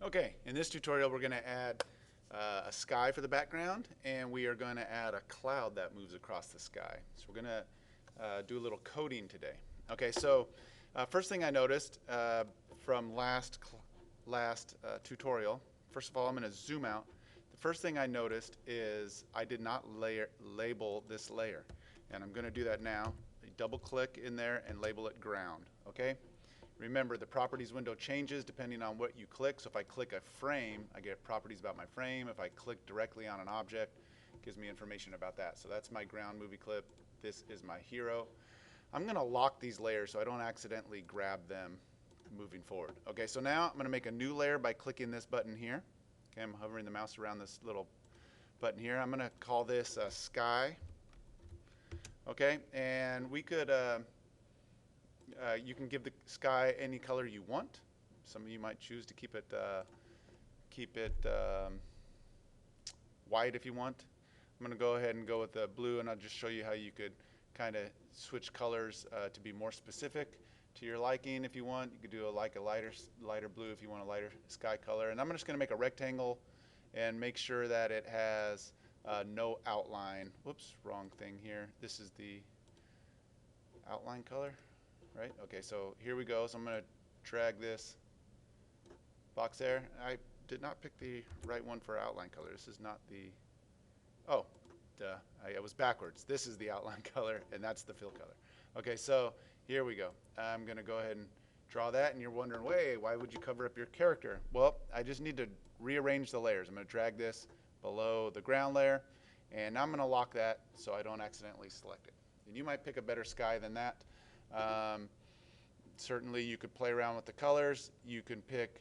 Okay, in this tutorial we're going to add a sky for the background, and we are going to add a cloud that moves across the sky. So we're going to do a little coding today. Okay, so first thing I noticed from last tutorial, first of all I'm going to zoom out. The first thing I noticed is I did not label this layer, and I'm going to do that now. Double click in there and label it ground. Okay. Remember, the properties window changes depending on what you click. So if I click a frame, I get properties about my frame. If I click directly on an object, it gives me information about that. So that's my ground movie clip. This is my hero. I'm going to lock these layers so I don't accidentally grab them moving forward. Okay, so now I'm going to make a new layer by clicking this button here. Okay, I'm hovering the mouse around this little button here. I'm going to call this sky. Okay, and we could you can give the sky any color you want. Some of you might choose to keep it white if you want. I'm going to go ahead and go with the blue, and I'll just show you how you could kind of switch colors to be more specific to your liking if you want. You could do a lighter blue if you want a lighter sky color. And I'm just going to make a rectangle and make sure that it has no outline. Whoops, wrong thing here. This is the outline color. Right? Okay, so here we go. So I'm going to drag this box there. I did not pick the right one for outline color. This is not the, oh, duh. I was backwards. This is the outline color, and that's the fill color. Okay, so here we go. I'm going to go ahead and draw that, and you're wondering, wait, why would you cover up your character? Well, I just need to rearrange the layers. I'm going to drag this below the ground layer, and I'm going to lock that so I don't accidentally select it. And you might pick a better sky than that. Certainly you could play around with the colors. You can pick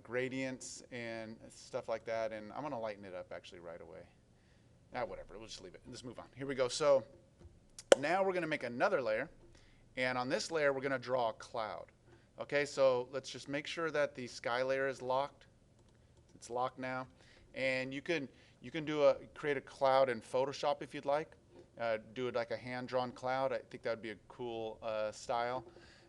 gradients and stuff like that, and I'm going to lighten it up actually right away. Whatever, we'll just leave it. Let's move on. Here we go. So now we're going to make another layer, and on this layer we're going to draw a cloud. Okay, so let's just make sure that the sky layer is locked. It's locked now, and you can create a cloud in Photoshop if you'd like. Do it like a hand-drawn cloud. I think that would be a cool style.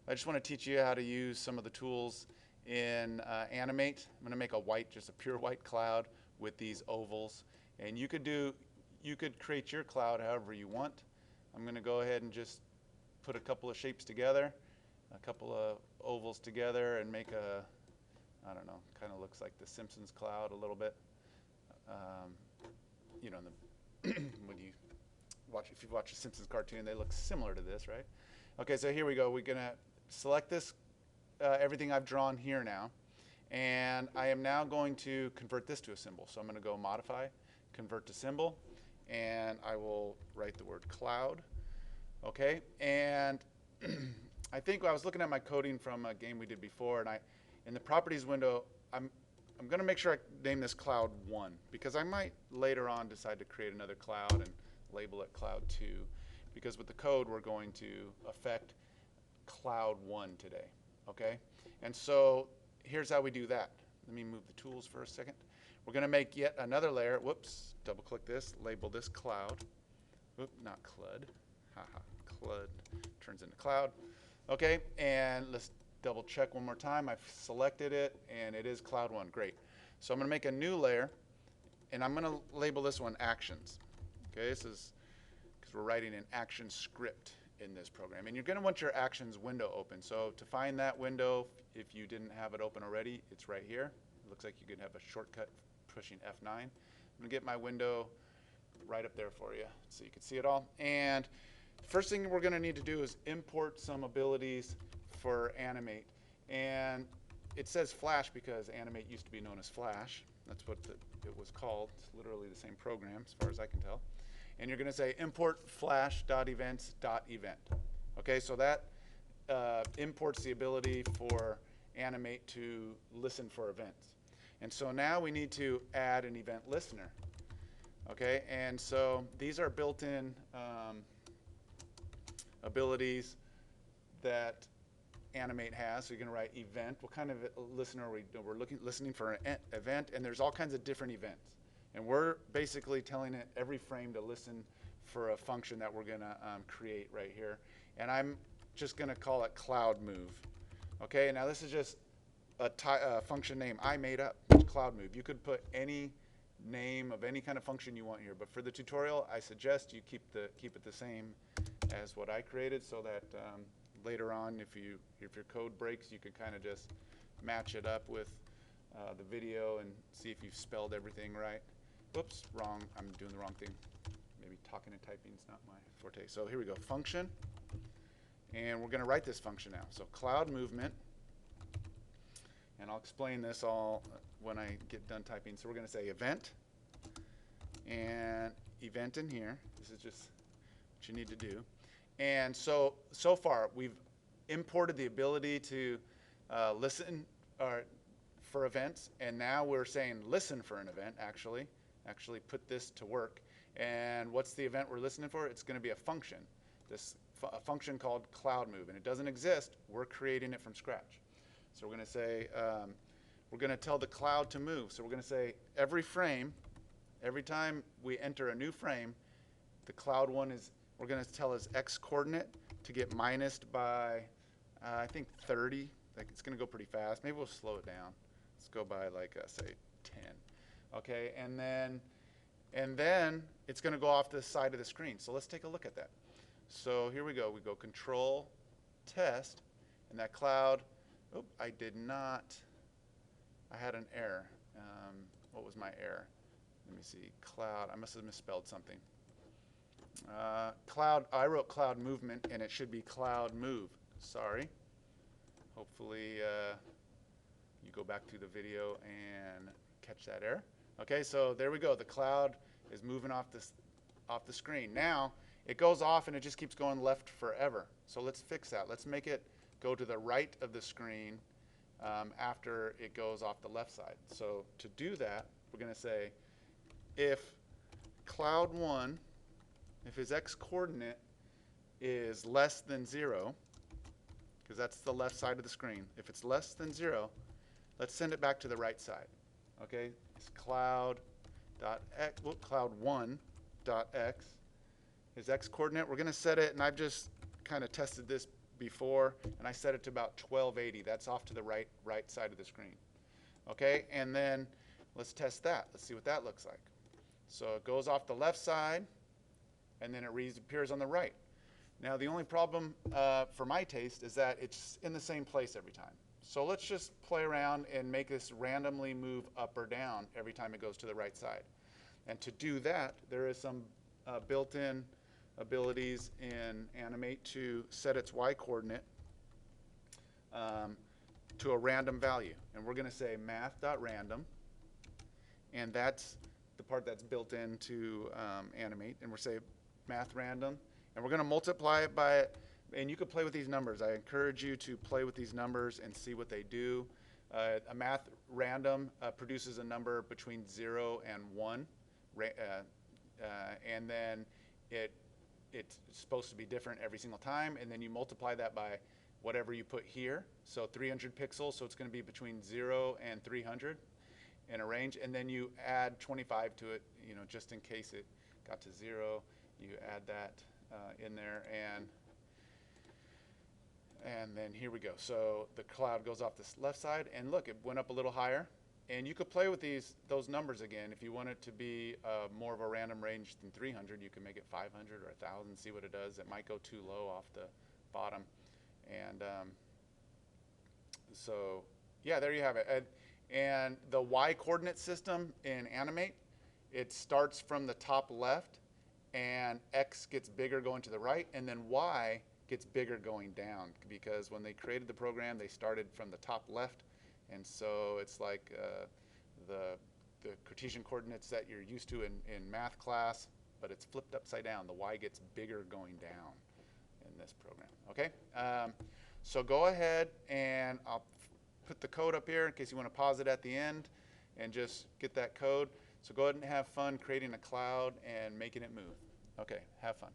I just want to teach you how to use some of the tools in Animate. I'm going to make a white, just a pure white cloud with these ovals. And you could create your cloud however you want. I'm going to go ahead and just put a couple of shapes together, a couple of ovals together, and make a, I don't know, kind of looks like the Simpsons cloud a little bit. You know, when you if you watch a Simpsons cartoon, they look similar to this, right? Okay, so here we go. We're going to select this, everything I've drawn here now, and I am now going to convert this to a symbol. So I'm going to go Modify, Convert to Symbol, and I will write the word cloud. Okay, and I think I was looking at my coding from a game we did before, and in the Properties window, I'm going to make sure I name this Cloud 1, because I might later on decide to create another cloud and label it Cloud 2, because with the code we're going to affect Cloud 1 today, okay? And so here's how we do that. Let me move the tools for a second. We're going to make yet another layer. Whoops, double click this, label this cloud. Oop, not CLUD. Haha, CLUD turns into cloud. Okay, and let's double check one more time. I've selected it, and it is Cloud 1. Great. So I'm going to make a new layer, and I'm going to label this one Actions. Okay, this is because we're writing an action script in this program. And you're going to want your Actions window open. So to find that window, if you didn't have it open already, it's right here. It looks like you could have a shortcut pushing F9. I'm going to get my window right up there for you so you can see it all. And first thing we're going to need to do is import some abilities for Animate. And it says Flash because Animate used to be known as Flash. That's what it was called. It's literally the same program as far as I can tell. And you're going to say import flash.events.event. Okay, so that imports the ability for Animate to listen for events. And so now we need to add an event listener. Okay, and so these are built-in abilities that Animate has. So you're going to write event. What kind of listener are we doing? We're listening for an event, and there's all kinds of different events. And we're basically telling it every frame to listen for a function that we're going to create right here. And I'm just going to call it cloud move. Okay, now this is just a function name I made up, cloud move. You could put any name of any kind of function you want here, but for the tutorial, I suggest you keep it the same as what I created, so that later on, if your code breaks, you could kind of just match it up with the video and see if you've spelled everything right. Whoops, wrong. I'm doing the wrong thing. Maybe talking and typing is not my forte. So here we go, function, and we're going to write this function now. So cloud movement, and I'll explain this all when I get done typing. So we're going to say event, and event in here. This is just what you need to do. And so far, we've imported the ability to listen for events, and now we're saying listen for an event, actually put this to work. And what's the event we're listening for? It's going to be a function, a function called cloud move, and it doesn't exist. We're creating it from scratch. So we're going to say, we're going to tell the cloud to move. So we're going to say every frame, every time we enter a new frame, the cloud one is, we're going to tell us x coordinate to get minused by, I think 30. Like, it's going to go pretty fast. Maybe we'll slow it down. Let's go by like, say 10. Okay, and then it's going to go off the side of the screen. So let's take a look at that. So here we go. We go control, test, and that cloud, oh, I had an error. What was my error? Let me see, cloud, I must have misspelled something. Cloud, I wrote cloud movement, and it should be cloud move. Sorry. Hopefully you go back through the video and catch that error. Okay, so there we go. The cloud is moving off the screen. Now it goes off and it just keeps going left forever. So let's fix that. Let's make it go to the right of the screen after it goes off the left side. So to do that, we're going to say if cloud 1, if his x coordinate is less than 0, because that's the left side of the screen. If it's less than 0, let's send it back to the right side. Okay, it's cloud.x, cloud1.x, his x coordinate. We're going to set it, and I've just kind of tested this before, and I set it to about 1280. That's off to the right side of the screen. Okay, and then let's test that. Let's see what that looks like. So it goes off the left side, and then it reappears on the right. Now the only problem for my taste is that it's in the same place every time. So let's just play around and make this randomly move up or down every time it goes to the right side. And to do that, there is some built-in abilities in Animate to set its y coordinate to a random value. And we're going to say math.random, and that's the part that's built into Animate. And we're saying math random, and we're going to multiply it by it. And you could play with these numbers. I encourage you to play with these numbers and see what they do. A math random produces a number between 0 and 1, and then it's supposed to be different every single time, and then you multiply that by whatever you put here. So 300 pixels, so it's going to be between 0 and 300 in a range, and then you add 25 to it, you know, just in case it got to 0. You add that in there, and then here we go. So the cloud goes off this left side, and look, it went up a little higher. And you could play with those numbers again. If you want it to be more of a random range than 300, you can make it 500 or 1,000, see what it does. It might go too low off the bottom. And so, yeah, there you have it. And the y coordinate system in Animate, it starts from the top left, and x gets bigger going to the right, and then y gets bigger going down, because when they created the program, they started from the top left, and so it's like the Cartesian coordinates that you're used to in math class, but it's flipped upside down. The y gets bigger going down in this program. Okay, so go ahead, and I'll put the code up here in case you want to pause it at the end and just get that code. So go ahead and have fun creating a cloud and making it move. Okay, have fun.